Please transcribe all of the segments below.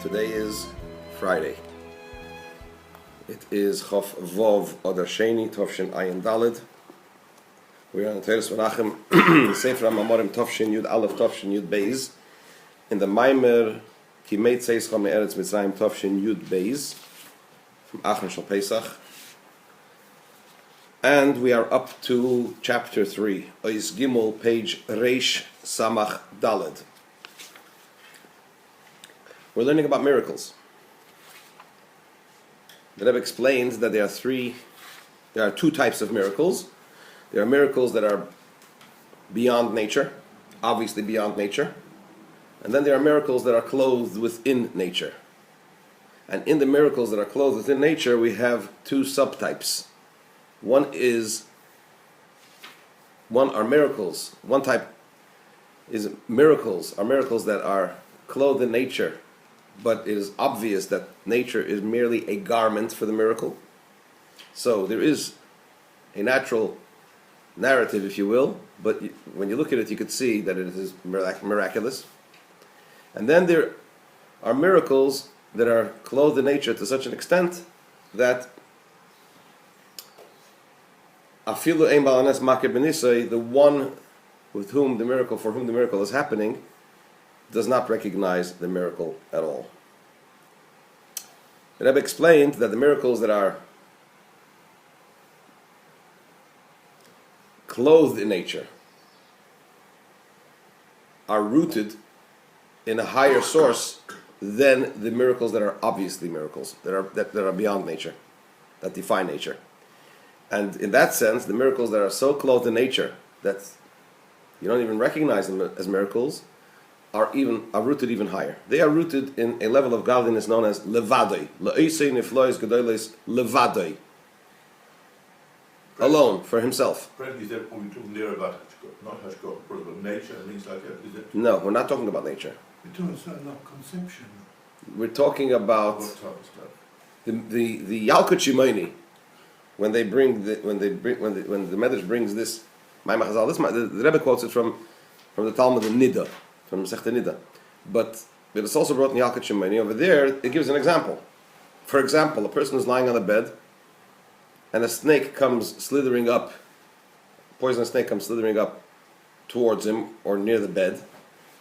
Today is Friday. It is Chof Vov Adar Sheni Tovshin Ayin Dalid. We are on the Teres Menachem Sefer Mamar Kimei Tzeischo Aleph Tovshin Yud Beis in the Mamar Kimei Tzeischo Me'eretz Mitzrayim Tovshin Yud Beis from Achron Shal Pesach, and we are up to chapter 3, Ois Gimel, page Reish Samach Dalid. We're learning about miracles. The Rebbe explains that there are two types of miracles. There are miracles that are beyond nature, obviously beyond nature, and then there are miracles that are clothed within nature. And in the miracles that are clothed within nature, we have two subtypes. One are miracles. One type is miracles that are clothed in nature, but it is obvious that nature is merely a garment for the miracle. So there is a natural narrative, if you will, but when you look at it, you could see that it is miraculous. And then there are miracles that are clothed in nature to such an extent that afilu ein balanes makir b'nisai, the one for whom the miracle is happening, does not recognize the miracle at all. The Rebbe explained that the miracles that are clothed in nature are rooted in a higher source than the miracles that are obviously miracles, that are beyond nature, that defy nature. And in that sense, the miracles that are so clothed in nature that you don't even recognize them as miracles are rooted even higher. They are rooted in a level of godliness known as levadoi. Le'isei niflois gedolos levadoi. Alone, for himself. Is that what we're talking there about? Not Hashkot, but nature and things like that? Is it? No, we're not talking about nature. We're talking about conception. We're talking about What type of stuff? the Yalkut Shimoni. When the Medrash brings this, the Rebbe quotes it from the Talmud of Nida, from Masechta Nida, but it's also brought in Yalkut Shimoni. Over there, it gives an example. For example, a person is lying on a bed, and a snake comes slithering up, poisonous snake comes slithering up towards him or near the bed,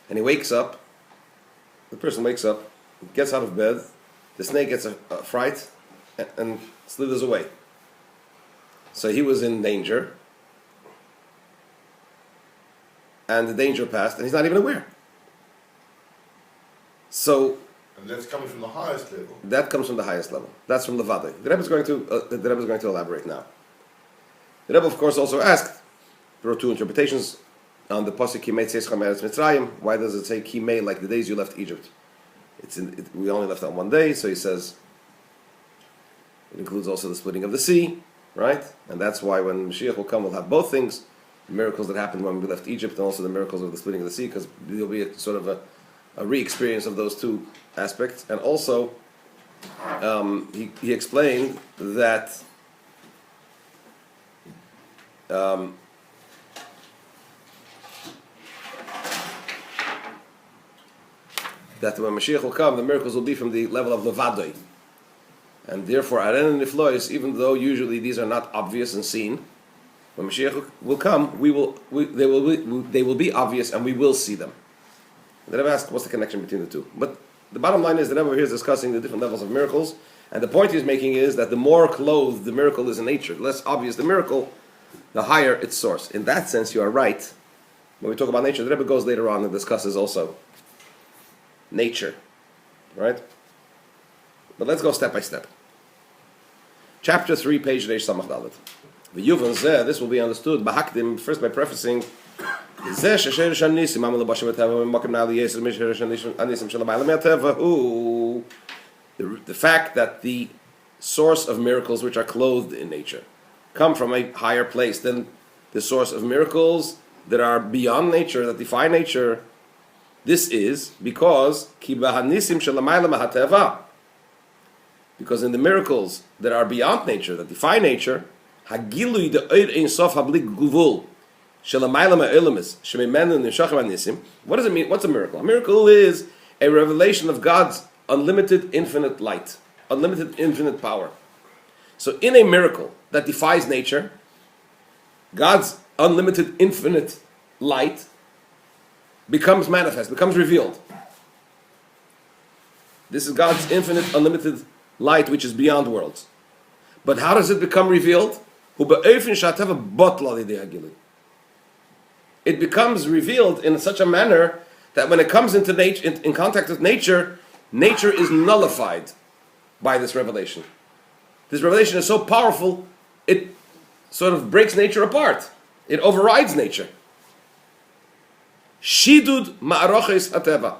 and he wakes up. The person wakes up, gets out of bed, the snake gets a fright and slithers away. So he was in danger, and the danger passed, and he's not even aware. So, And that's coming from the highest level. that comes from the highest level. That's from Levadei. The Rebbe is going to elaborate now. The Rebbe, of course, also asked. There are two interpretations on the pasuk Kimei Tzeischo Me'eretz Mitzrayim. Why does it say Kimei, like the days you left Egypt? We only left on one day, so he says it includes also the splitting of the sea, right? And that's why when Mashiach will come, we'll have both things: the miracles that happened when we left Egypt, and also the miracles of the splitting of the sea, because there'll be a re-experience of those two aspects. And also, he explained that that when Mashiach will come, the miracles will be from the level of Levadoi. And therefore, Aren and Niflois, even though usually these are not obvious and seen, when Mashiach will come, they will be obvious and we will see them. The Rebbe asked, what's the connection between the two? But the bottom line is, the Rebbe here is discussing the different levels of miracles, and the point he's making is that the more clothed the miracle is in nature, the less obvious the miracle, the higher its source. In that sense, you are right. When we talk about nature, the Rebbe goes later on and discusses also nature, right? But let's go step by step. Chapter 3, page Reish Samach Dalet. V'yuvan zeh, this will be understood first by prefacing the fact that the source of miracles which are clothed in nature come from a higher place than the source of miracles that are beyond nature, that defy nature. This is because because in the miracles that are beyond nature, that defy nature, what does it mean? What's a miracle? A miracle is a revelation of God's unlimited infinite light, unlimited infinite power. So in a miracle that defies nature, God's unlimited infinite light becomes manifest, becomes revealed. This is God's infinite unlimited light which is beyond worlds. But how does it become revealed? It becomes revealed in such a manner that when it comes into nature, in contact with nature, nature is nullified by this revelation. This revelation is so powerful, it sort of breaks nature apart. It overrides nature. Shidud ma'aroches hateva.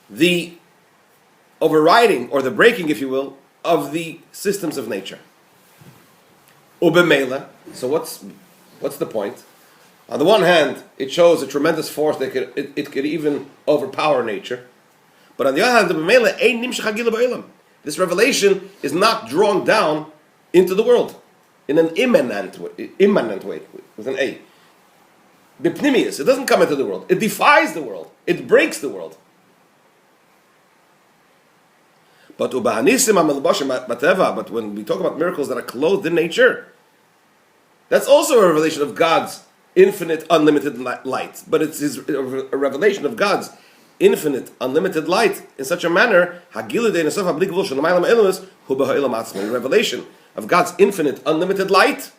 The overriding, or the breaking, if you will, of the systems of nature. Ubemela. So what's the point? On the one hand, it shows a tremendous force that it could even overpower nature. But on the other hand, the Ubemela ein nimshach hagila ba'olam. This revelation is not drawn down into the world in an immanent way, with an A. Bipnimius, it doesn't come into the world. It defies the world. It breaks the world. But when we talk about miracles that are clothed in nature, that's also a revelation of God's infinite, unlimited light. But it's a revelation of God's infinite, unlimited light in such a manner, a revelation of God's infinite, unlimited light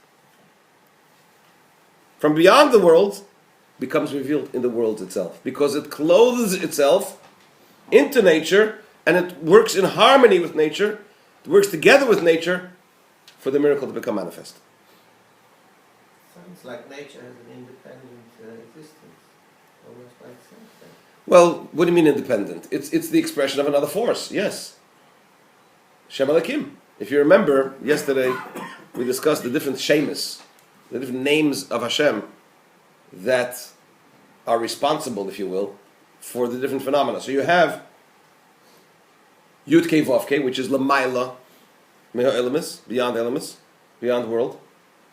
from beyond the world becomes revealed in the world itself, because it clothes itself into nature and it works in harmony with nature, it works together with nature for the miracle to become manifest. Sounds like nature has an independent existence, almost like something. Well, what do you mean independent? It's the expression of another force, yes. Shem Elokim. If you remember, yesterday we discussed the different shemus, the different names of Hashem that are responsible, if you will, for the different phenomena. So you have Yud Kei Vav Kei, which is Lamaila, Meha Elamis, beyond Elamis, beyond world.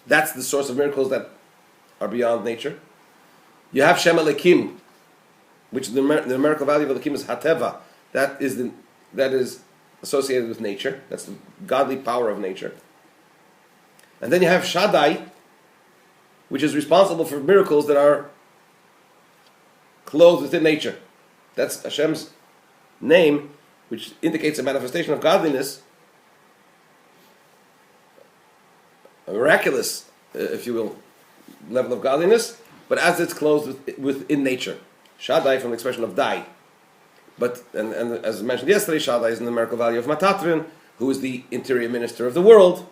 That's the source of miracles that are beyond nature. You have Shem Elokim, which the numerical value of Elokim is Hateva. That is associated with nature. That's the godly power of nature. And then you have Shaddai, which is responsible for miracles that are clothed within nature. That's Hashem's name, which indicates a manifestation of godliness, a miraculous, if you will, level of godliness, but as it's clothed within nature. Shaddai from the expression of dai. But and as mentioned yesterday, Shaddai is in the numerical value of Matatrin, who is the interior minister of the world.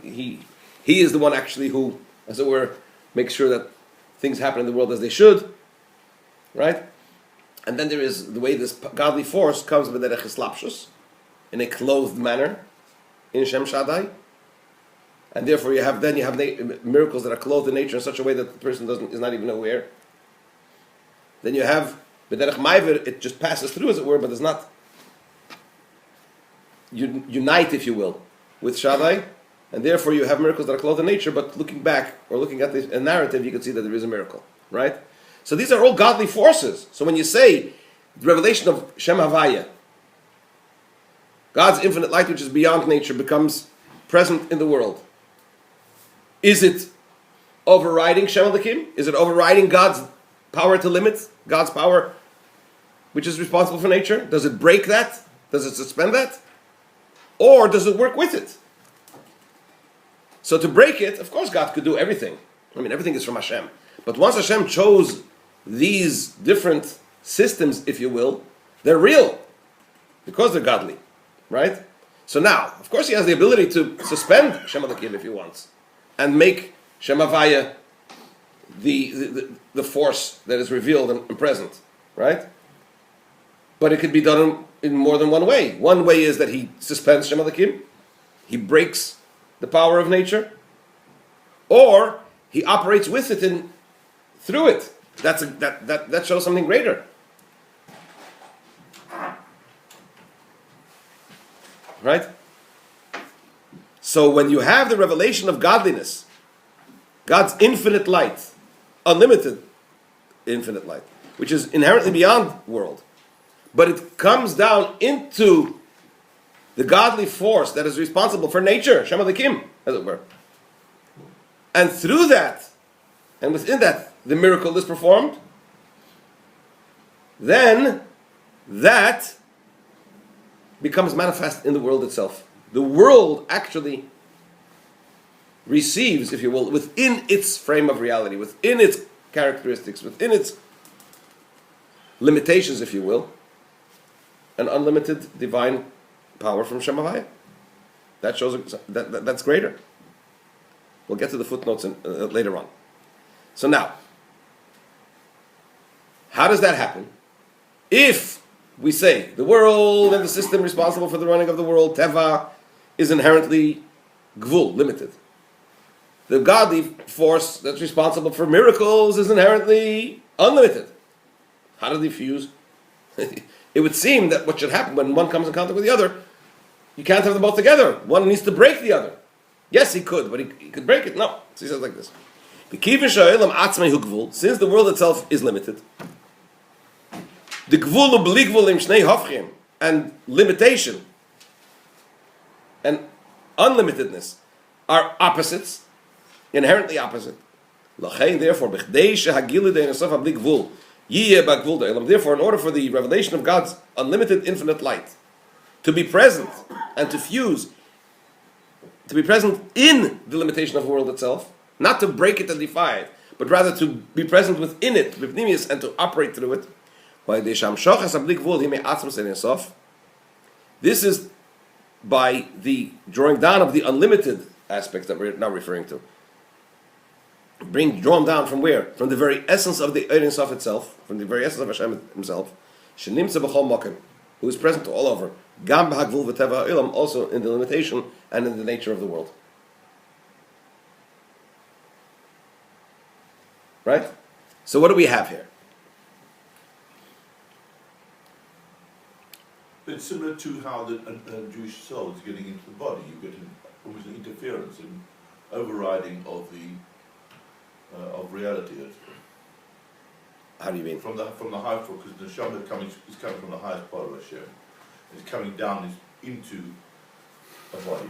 He is the one actually who, as it were, makes sure that things happen in the world as they should, right? And then there is the way this godly force comes with derech hislapshus, in a clothed manner, in Shem Shaddai, and therefore you have miracles that are clothed in nature in such a way that the person is not even aware. Then you have b'derech ma'aver, it just passes through, as it were, but does not unite, if you will, with Shaddai, and therefore you have miracles that are clothed in nature, but looking back, or looking at a narrative, you can see that there is a miracle, right? So these are all godly forces. So when you say the revelation of Shem Havaya, God's infinite light which is beyond nature becomes present in the world, is it overriding Shem Elokim? Is it overriding God's power to limit, God's power which is responsible for nature? Does it break that? Does it suspend that? Or does it work with it? So to break it, of course God could do everything. I mean, everything is from Hashem. But once Hashem chose these different systems, if you will, they're real because they're godly, right? So now, of course, he has the ability to suspend Shem Elokim if he wants, and make Shem Havaya the force that is revealed and present, right? But it could be done in more than one way. One way is that he suspends Shem Elokim, he breaks the power of nature, or he operates with it and through it. That shows something greater. Right? So when you have the revelation of godliness, God's infinite light, unlimited infinite light, which is inherently beyond world, but it comes down into the godly force that is responsible for nature, Shem Elikim, as it were. And through that, and within that, the miracle is performed, then that becomes manifest in the world itself. The world actually receives, if you will, within its frame of reality, within its characteristics, within its limitations, if you will, an unlimited divine power from Shem Havaya. That shows that's greater. We'll get to the footnotes later on. So now, how does that happen? If we say the world and the system responsible for the running of the world, Teva, is inherently gvul, limited. The godly force that's responsible for miracles is inherently unlimited. How do they fuse? It would seem that what should happen when one comes in contact with the other, you can't have them both together. One needs to break the other. Yes, he could, but he could break it. No. So he says like this. Since the world itself is limited, the gvul b'li gvul im shnei hafchim, and limitation and unlimitedness are opposites, inherently opposite. Therefore, therefore, in order for the revelation of God's unlimited, infinite light to be present and to fuse, to be present in the limitation of the world itself, not to break it and defy it, but rather to be present within it, and to operate through it. This is by the drawing down of the unlimited aspects that we're now referring to. Drawn down from where? From the very essence of the Ein Sof itself, from the very essence of Hashem himself, who is present all over, also in the limitation and in the nature of the world. Right? So what do we have here? It's similar to how the Jewish soul is getting into the body. You get almost an interference, an overriding of the of reality. How do you mean? From the high, because the neshama is coming from the highest part of Hashem. It's coming down into a body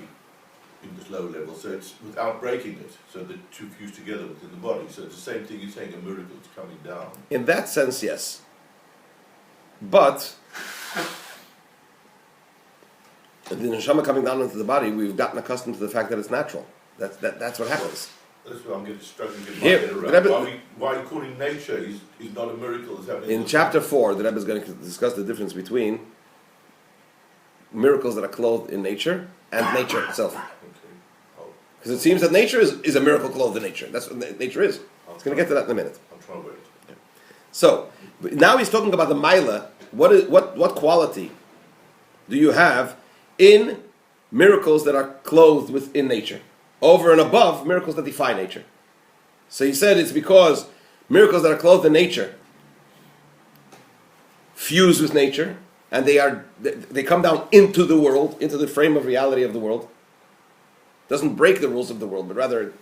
in this low level. So it's without breaking it. So the two fuse together within the body. So it's the same thing. You're saying a miracle. It's coming down. In that sense, yes. But the neshama coming down into the body, we've gotten accustomed to the fact that it's natural. That's what happens. That's why I'm struggling to get Here, my head around. Why calling nature is not a miracle? Is happening in chapter 4, the Rebbe is going to discuss the difference between miracles that are clothed in nature and nature itself. Because it seems that nature is a miracle clothed in nature. That's what nature is. It's going to get to that in a minute. I'm trying to wait. So, now he's talking about the Maila. What quality do you have in miracles that are clothed within nature? Over and above miracles that defy nature. So he said it's because miracles that are clothed in nature fuse with nature, and they come down into the world, into the frame of reality of the world. Doesn't break the rules of the world, but rather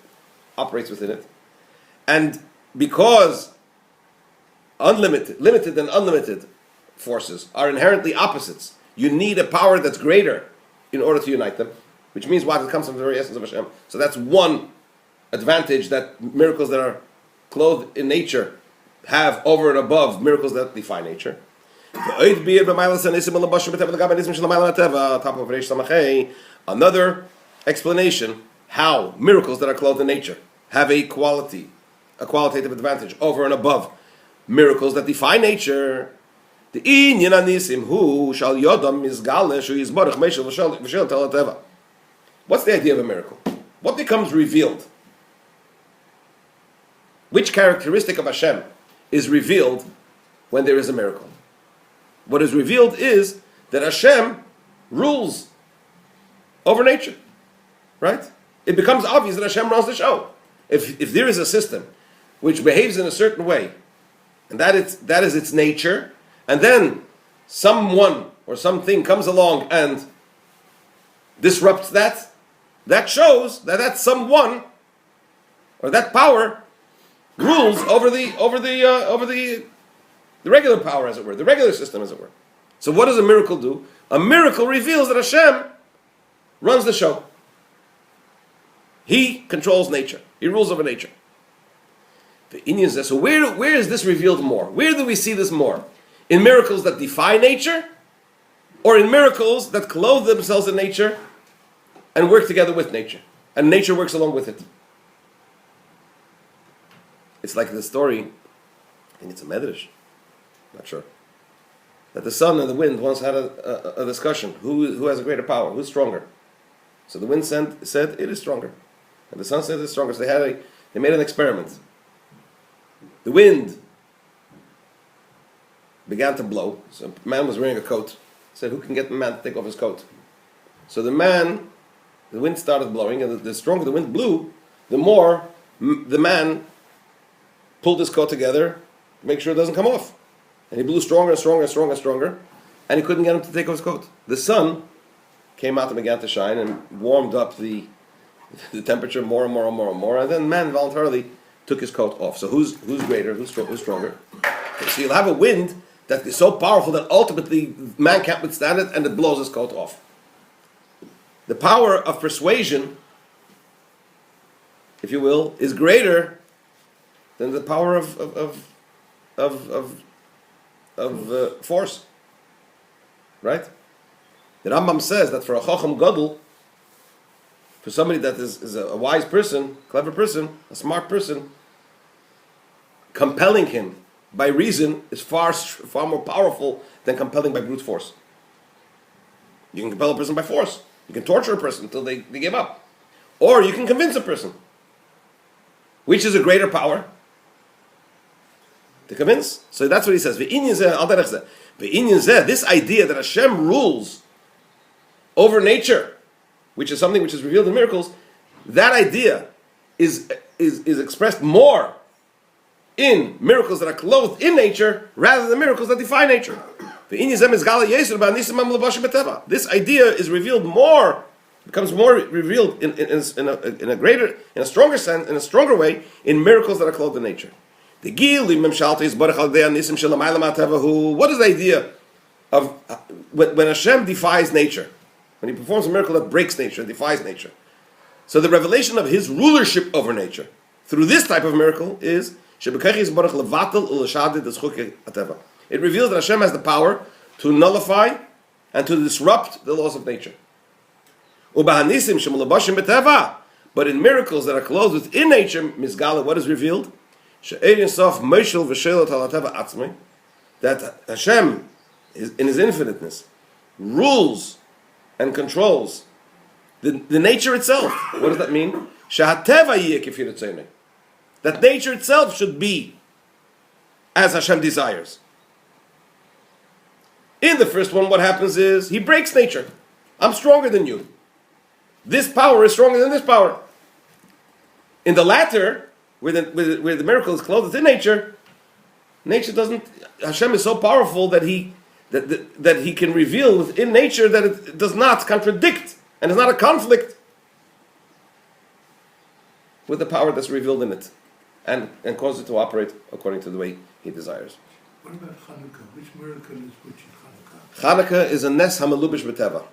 operates within it. And because limited and unlimited forces are inherently opposites, you need a power that's greater in order to unite them. Which means what? It comes from the very essence of Hashem. So that's one advantage that miracles that are clothed in nature have over and above miracles that defy nature. Another explanation how miracles that are clothed in nature have a qualitative advantage over and above miracles that defy nature. The inyan anisim hu shal yodam mizgale shu yizbarach meishel v'shel telateva. What's the idea of a miracle? What becomes revealed? Which characteristic of Hashem is revealed when there is a miracle? What is revealed is that Hashem rules over nature. Right? It becomes obvious that Hashem runs the show. If there is a system which behaves in a certain way, and that is its nature, and then someone or something comes along and disrupts that, that shows that someone or that power rules over the regular power, as it were, the regular system, as it were. So what does a miracle do? A miracle reveals that Hashem runs the show. He controls nature. He rules over nature. So where is this revealed more? Where do we see this more? In miracles that defy nature? Or in miracles that clothe themselves in nature and work together with nature? And nature works along with it. It's like the story, I think it's a medrash, not sure, that the sun and the wind once had a discussion. Who has a greater power? Who's stronger? So the wind said it is stronger. And the sun said it's stronger. So they made an experiment. The wind began to blow. So a man was wearing a coat. Said, who can get the man to take off his coat? So the wind started blowing, and the stronger the wind blew, the more the man pulled his coat together to make sure it doesn't come off. And he blew stronger and stronger and stronger and stronger, and he couldn't get him to take off his coat. The sun came out and began to shine and warmed up the temperature more and more and more and more, and then the man voluntarily took his coat off. So who's greater? Who's stronger? Okay, so you'll have a wind that is so powerful that ultimately man can't withstand it, and it blows his coat off. The power of persuasion, if you will, is greater than the power of force. Right? The Rambam says that for a Chacham Gadol, for somebody that is a wise person, clever person, a smart person, compelling him by reason is far more powerful than compelling by brute force. You can compel a person by force. You can torture a person until they give up. Or you can convince a person. Which is a greater power? To convince. So that's what he says. This idea that Hashem rules over nature, which is something which is revealed in miracles, that idea is expressed more in miracles that are clothed in nature rather than miracles that defy nature. This idea is revealed more, becomes more revealed in a greater, in a stronger sense, in a stronger way, in miracles that are clothed in nature. What is the idea of when Hashem defies nature? When he performs a miracle that breaks nature, defies nature. So the revelation of his rulership over nature through this type of miracle is it reveals that Hashem has the power to nullify and to disrupt the laws of nature. But in miracles that are clothed within nature, what is revealed? That Hashem, in his infiniteness, rules and controls the nature itself. What does that mean? That nature itself should be as Hashem desires. In the first one, what happens is he breaks nature. I'm stronger than you. This power is stronger than this power. In the latter, where the miracle is clothed within nature, Hashem is so powerful that he can reveal within nature that it does not contradict and is not a conflict with the power that's revealed in it. And cause it to operate according to the way he desires. What about Hanukkah? Which miracle is which in Hanukkah? Hanukkah is a nes hamalubish b'teva,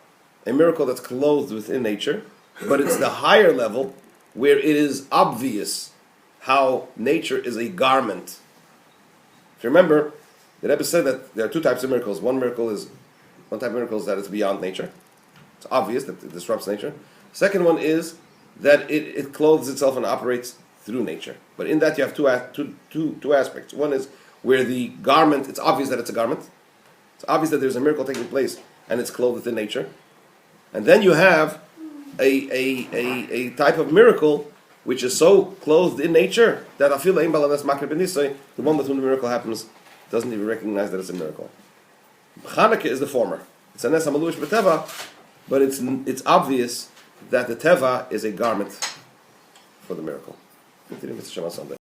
a miracle that's clothed within nature, but it's the higher level where it is obvious how nature is a garment. If you remember, the Rebbe said that there are two types of miracles. One type of miracle is that it's beyond nature. It's obvious that it disrupts nature. Second one is that it clothes itself and operates through nature. But in that you have two aspects. One is where the garment, it's obvious that it's a garment. It's obvious that there's a miracle taking place and it's clothed within nature. And then you have a type of miracle which is so clothed in nature that the one with whom the miracle happens doesn't even recognize that it's a miracle. Chanukah is the former. It's a nes hamalubish b'teva, but it's obvious that the teva is a garment for the miracle. Continue with Shabbat Sunday.